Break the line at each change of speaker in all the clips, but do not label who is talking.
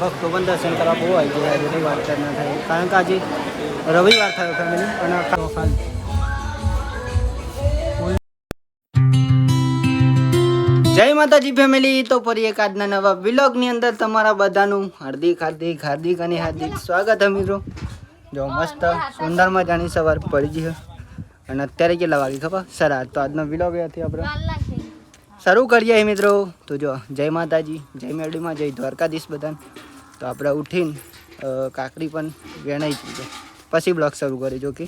ભક્તો પણ દર્શન કરવા બહુ આવી ગયા આજે વાત ના થાય કારણ કે આજે રવિવાર થયો ફેમિલી અને જય માતાજી ફેમિલી. તો ફરી એક આજના નવા વ્લોગની અંદર તમારા બધાનું હાર્દિક અને હાર્દિક સ્વાગત છે મિત્રો. જો મસ્ત સુંદર મજાની સવાર પડી ગઈ અને અત્યારે કેટલા વાગે ખબર સર તો આજનો વ્લોગ એથી આપણે શરૂ કરીએ મિત્રો. તો જો જય માતાજી, જય મેરડીમાં, જય દ્વારકાધીશ બધાને. તો આપણે ઉઠીને કાકડી પણ વેણાઈ ગઈ પછી બ્લોગ શરૂ કરી. જો કે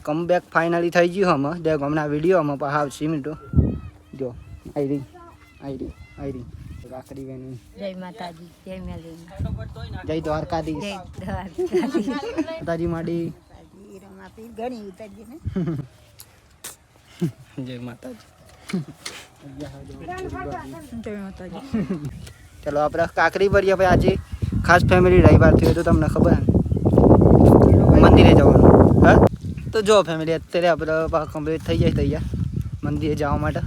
કમબેક ફાઇનલી થઈ ગયું અમે દેખ હમણાં વિડીયોમાં પણ આવશે મિત્રો. જો આઈ રહી કાકડી વેણી.
જય માતાજી, જય મેરડી,
જય દ્વારકાધીશ, માતાજી માડી જય માતાજી. ચલો આપણે કાકરી ભરીએ. ભાઈ આજે ખાસ ફેમિલી રવિવાર થયો તો તમને ખબર મંદિરે જવાનું. હા તો જો ફેમિલી અત્યારે આપણે કમ્પ્લીટ થઈ જાય તૈયાર મંદિરે જવા માટે.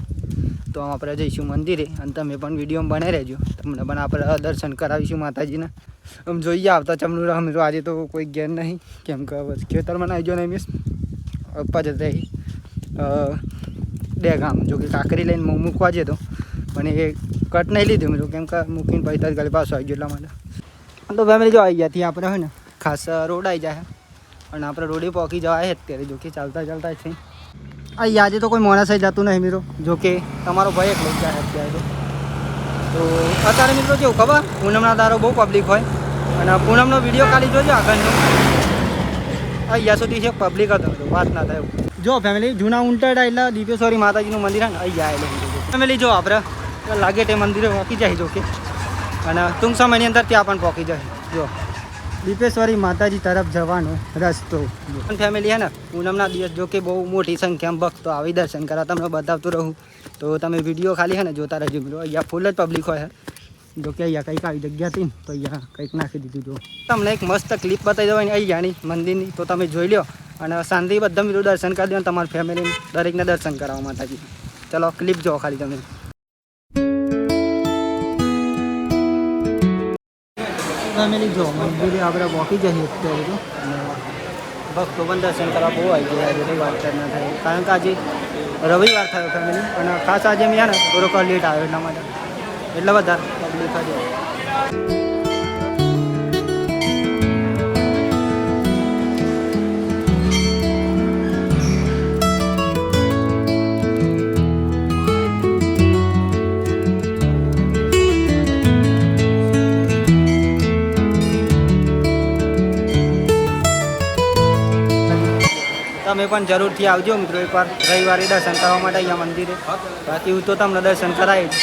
તો આપણે જઈશું મંદિરે અને તમે પણ વિડીયો બનાવી રહેજો. તમને પણ આપણે દર્શન કરાવીશું માતાજીના. આમ જોઈએ આવતા ચમનું રાહ મિત્રો. આજે તો કોઈ ઘેર નહીં કેમ કે ખેતરમાં આવી ગયો નહીં મિસ પપ્પા જતા બે ગામ. જો કે કાકરી લઈને મૂકવા જતો પણ એ કટ નહીં લીધું મિત્રો કેમ કે મૂકીને પછી તારી પાછો આવી ગયો એટલા માટે. તો ફેમિલી જો આવી ગયા ત્યાં આપણે હોય ને ખાસ રોડ આવી જાય અને આપણે રોડે પહોંચી જવાય અત્યારે. જો કે ચાલતા છે અહીં આજે તો કોઈ માણસ જતું નહીં મિત્રો. જો કે તમારો ભાઈ એક લઈ જાય અત્યારે તો અત્યારે મિત્રો કેવું ખબર પૂનમના દારો બહુ પબ્લિક હોય અને પૂનમનો વિડીયો ખાલી જોજો આગળનો અહીંયા સુધી છે પબ્લિક હતો વાત ના થાય. જો ફેમિલી જૂના ઉંટડા એટલે દીપેશ્વરી માતાજીનું મંદિર છે ને અહીંયા આવેલું ફેમિલી. જો આપણે લાગે તે મંદિરે પહોંચી જાય. જો કે અને ટૂંક સમયની અંદર ત્યાં પણ પહોંચી જાય. જો દીપેશ્વરી માતાજી તરફ જવાનો રસ્તો પણ ફેમિલી છે ને પૂનમના દિવસ જો કે બહુ મોટી સંખ્યામાં ભક્તો આવી દર્શન કરવા તમને બતાવતું રહું. તો તમે વિડીયો ખાલી છે ને જોતા રહેજો મિત્રો. અહીંયા ફૂલ જ પબ્લિક હોય. જો કે અહીંયા કંઈક આવી જગ્યા હતી ને તો અહીંયા કંઈક નાખી દીધું. જો તમને એક મસ્ત ક્લિપ બતાવી દેવાની અહીંયાની મંદિરની તો તમે જોઈ લો અને શાંતિ બધા મિત્રો દર્શન કરી દો અને તમારી ફેમિલી દરેકને દર્શન કરાવવા માતાજી. ચલો ક્લિપ જોવો ખાલી તમે. ફેમિલી જો મંદિરે આપણે પહોંચી જઈએ અત્યારે તો ભક્તો પણ દર્શન કરવા બહુ આવી ગયા આજે વાત ના થાય કારણ કે આજે રવિવાર થયો ફેમિલી અને ખાસ આજે મેં ને થોડોક લેટ આવ્યો એટલા માટે એટલે વધારે પબ્લિક આજે. તમે પણ જરૂરથી આવજો મિત્રો એકવાર રવિવારે દર્શન કરવા માટે અહીંયા મંદિરે. બાકી હું તો તમને દર્શન કરાવી જ.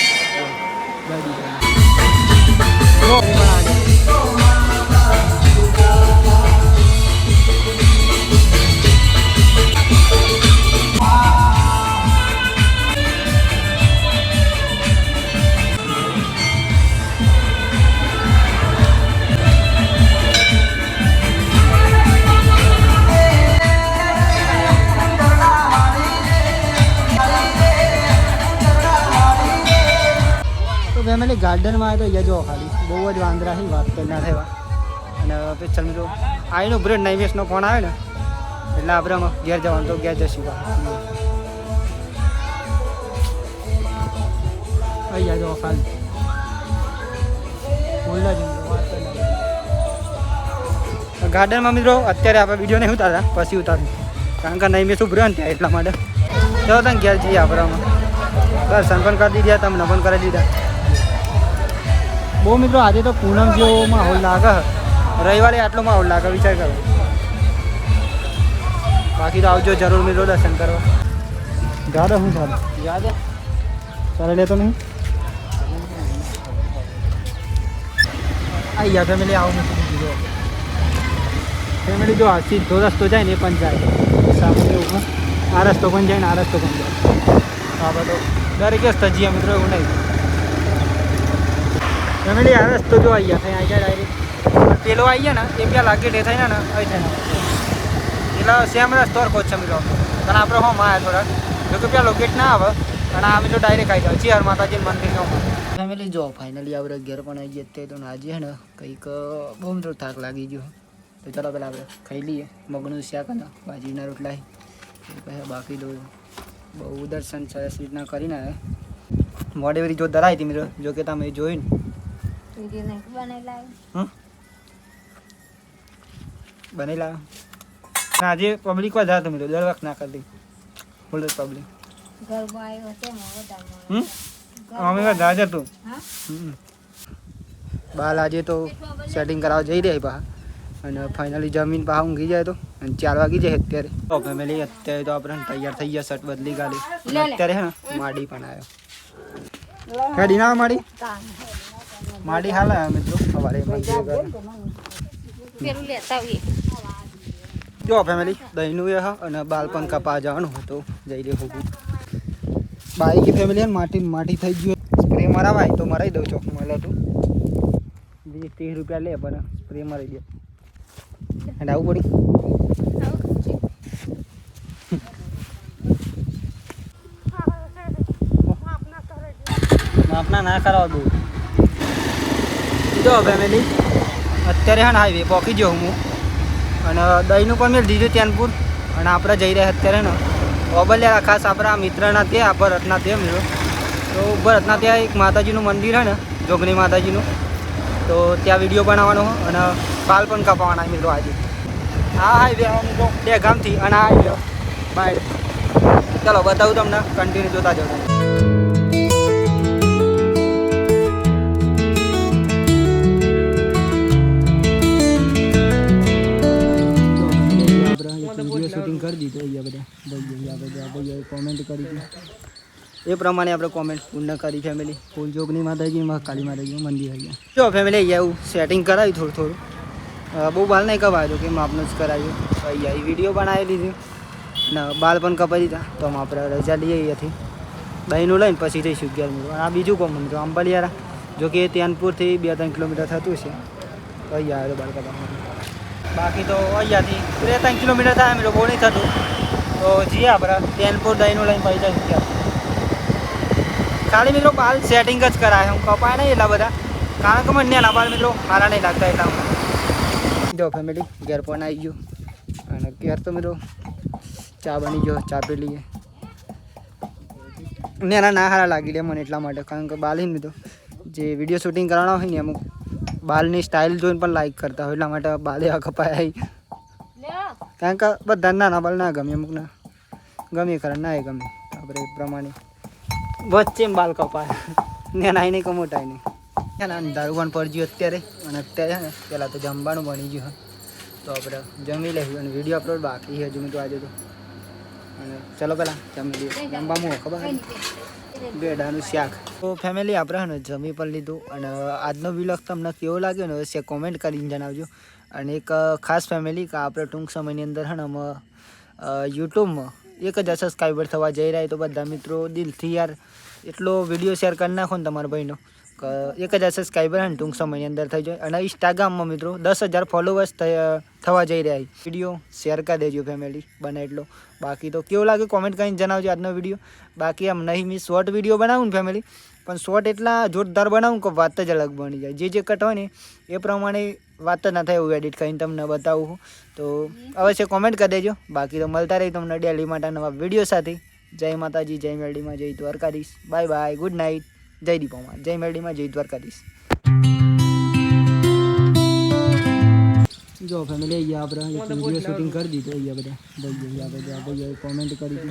ફેમિલી ગાર્ડનમાં આવે તો અહીંયા જો ખાલી બહુ જ વાંદરા છે વાત તો ના થવા. અને પછી મિત્રો આવીનો બ્રેડ નૈવેશનો ફોન આવે ને એટલે આપણે ઘેર જવાનું તો ઘેર જશું. અહીંયા જો ખાલી બોલના જ ગાર્ડનમાં મિત્રો અત્યારે આપણે વિડીયો નહીં ઉતારતા પછી ઉતારું કારણ કે નૈમેશ ઉભર્યો ને ત્યાં એટલા માટે. ચલો તમે ઘેર જઈએ આપણે દર્શન પણ કરી દીધા તમને પણ કરી દીધા. બહુ મિત્રો આજે તો પૂનમ જેવો માહોલ લાગે. રવિવારે આટલો માહોલ લાગે વિચાર કરો. બાકી તો આવજો જરૂર મિત્રો દર્શન કરવા. યાદ હું ચાલે યાદ ચાલે લે તો નહીં અહીંયા ફેમિલી આવું નથી. ફેમિલી જો આ સીધો રસ્તો જાય ને એ પણ જાય સામે ઉપર આ રસ્તો પણ જાય ને આ રસ્તો પણ જાય. આ બધો દરેક સ્થજીએ મિત્રો એવું નહીં. ફેમિલી આ રસ્તો જો આવી ગયા થઈ ગયા ડાયરેક્ટ પેલો આવી ગયા ને એ પેલા લાગે ડે થાય ને આવી થાય એટલે સેમ રસ્તો હરખો છે મિત્રો. અને આપણે હોમ આવ્યા થોડાક જો કે પેલા લોકેટ ના આવે અને આ મિત્રો ડાયરેક્ટ આવી જાય ચિયાર માતાજી મંદિરનો. ફેમિલી જો ફાઇનલી આપણે ઘેર પણ આવી જઈએ તો આજે હે ને કંઈક બહુ મિત્રો થાક લાગી ગયો તો ચાલો પહેલાં આપણે ખાઈ લઈએ મગનું શાક અને બાજરીના રોટલા પછી બાકી તો બહુ દર્શન સરસ રીતના કરીને આવ્યા મોડે વળી જો ધરાઈ હતી મિત્રો જો કે તમે જોઈને બનેલા આજે પબ્લિક વધારે તો મિત્રો દર વખત ના કરતી ફૂલ પબ્લિક અમે વધારે જતું બાલ આજે તો સેટિંગ કરાવવા જઈ રહ્યા પા અને ફાઇનલી જમીન પા ઊંઘી જાય તો અને 4 વાગી જાય અત્યારે તો ફેમિલી અત્યારે તો આપણે તૈયાર થઈ ગયા શર્ટ બદલી કાઢી અત્યારે હે ને માડી પણ આવ્યો ગાડી ના માડી માડી હાલ આવ્યા મિત્રો સવારે જો ફેમિલી દહીંનું એ હા અને બાલ પણ કપા જવાનું હતું જઈ રહ્યો હું બાઈક ફેમિલી માટી થઈ ગયું સ્પ્રે મરાવાય તો મરાઈ દઉં ચોક મળે તું 20-30 રૂપિયા લે પણ સ્પ્રે મરાઈ દે અને આવું પડી માપના ના કરાવો દઉં જો ફેમિલી અત્યારે હા હાઈવે પહોંચી ગયો હું અને દહીંનું પણ મેં દીધું ચેનપુર અને આપણે જઈ રહ્યા અત્યારે ને ઓબલિયા ખાસ આપણા મિત્રના ત્યાં ભરતના ત્યાં મિત્રો તો ભરતના ત્યાં એક માતાજીનું મંદિર છે ને જોગણી માતાજીનું તો ત્યાં વિડીયો બનાવવાનો અને બાલ પણ કાપવાના મિત્રો આજે આ હાઈવે મિત્રો 2 ગામથી અને આ હાઈવે બાય ચાલો બતાવું તમને કન્ટિન્યુ જોતા જતા શૂટિંગ કરી દીધું અહીંયા બધા ભાઈ કોમેન્ટ કરી એ પ્રમાણે આપણે કોમેન્ટ પૂર્ણ કરી ફેમિલી ફૂલ જોગની માતાજી કાળી માતાજીનું મંદિર અહીંયા જો ફેમિલી અહીંયા એવું સેટિંગ કરાવ્યું થોડું બહુ બાલ નહીં કપાયો કે માપનું જ કરાવ્યું અહીંયા એ વિડીયો બનાવી લીધું ને બાલ પણ કપાઈ દીધા તો આપણે રજા લઈએ અહીંયાથી દહીંનું લઈને પછી જઈશું 11 મિત્રો આ બીજું કોમ મિત્રો આંબલિયારા જો કે ત્યાનપુરથી 2-3 કિલોમીટર થતું છે તો અહીંયા આવ્યો બાલ કપાવવાનું બાકી તો અહીંયાથી 2-3 કિલોમીટર થાય મિત્રો બહુ નહીં થતું તો જઈએ આપણે ત્યાનપુર દહીંનું લઈને પછી જઈશું ખાલી મિત્રો બાલ સેટિંગ જ કરાય હું કપાય નહીં એટલા બધા કારણ કે મને ના બાલ મિત્રો સારા નહીં લાગતા એટલા જો ફેમિલી ઘેર પણ આવી ગયું અને ઘેર તો મિત્રો ચા બની ગયો ચા પી લઈએ એના ના સારા લાગી લે મને એટલા માટે કારણ કે બાલ મિત્રો જે વિડીયો શૂટિંગ કરવાના હોય ને અમુક બાલની સ્ટાઇલ જોઈને પણ લાઈક કરતા હોય એટલા માટે બાલ એવા કપાયા કારણ કે બધા નાના બાલ ના ગમે અમુક ના ગમે ખરા ના એ ગમે આપણે એ પ્રમાણે વચ્ચે બાલ કપાય ને નાઈ નહીં કમોટાય નહીં એના અંધારું પણ પડી ગયું અત્યારે અને અત્યારે ને પહેલાં તો જમવાનું બની ગયું તો આપણે જમી લઈશું અને વિડીયો અપલોડ બાકી છે હજુ તો આજે તો અને ચલો પહેલાં જમી લઈએ જમવામાં ખબર બેડાનું શાક તો ફેમિલી આપણે ને જમી પણ લીધું અને આજનો વ્લોગ તમને કેવો લાગ્યો ને અવશ્ય કોમેન્ટ કરીને જણાવજો અને એક ખાસ ફેમિલી કે આપણે ટૂંક સમયની અંદર છે ને યુટ્યુબમાં 1000 સબસ્ક્રાઈબર થવા જઈ રહ્યા તો બધા મિત્રો દિલથી યાર એટલો વિડીયો શેર કરી નાખો ને તમારા ભાઈનો કે 1000 સબસ્ક્રાઈબર ને ટૂંક સમયની અંદર થઈ જાય અને ઇન્સ્ટાગ્રામમાં મિત્રો 10,000 ફોલોવર્સ થવા જઈ રહ્યા વિડીયો શેર કરી દેજો ફેમિલી બને એટલો બાકી તો કેવું લાગે કોમેન્ટ કરીને જણાવજો આજનો વિડીયો બાકી આમ નહીં મેં શોર્ટ વિડીયો બનાવું ને ફેમિલી પણ શોર્ટ એટલા જોરદાર બનાવું કે વાત જ અલગ બની જાય જે કટ હોય ને એ પ્રમાણે વાત જ ના થાય એવું એડિટ કરીને તમને બતાવું તો અવશ્ય કોમેન્ટ કરી દેજો બાકી તો મળતા રહી તમને ડેલી માટે નવા વિડીયો સાથે જય માતાજી જય મેરડીમાં જય Dwarkadhish bye bye good night જય દીપોમાં જય મેરડીમાં જય દ્વારકાધીશ જો ફેમિલી અહીંયા આપણે વિડીયો શૂટિંગ કરી દીધું અહીંયા બધા ભાઈ કોમેન્ટ કરી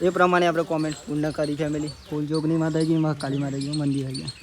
એ પ્રમાણે આપણે કોમેન્ટ પૂર્ણ કરી ફેમિલી ફૂલ જોગની માતાજી કાળી માતાજીનું મંદિર અહીંયા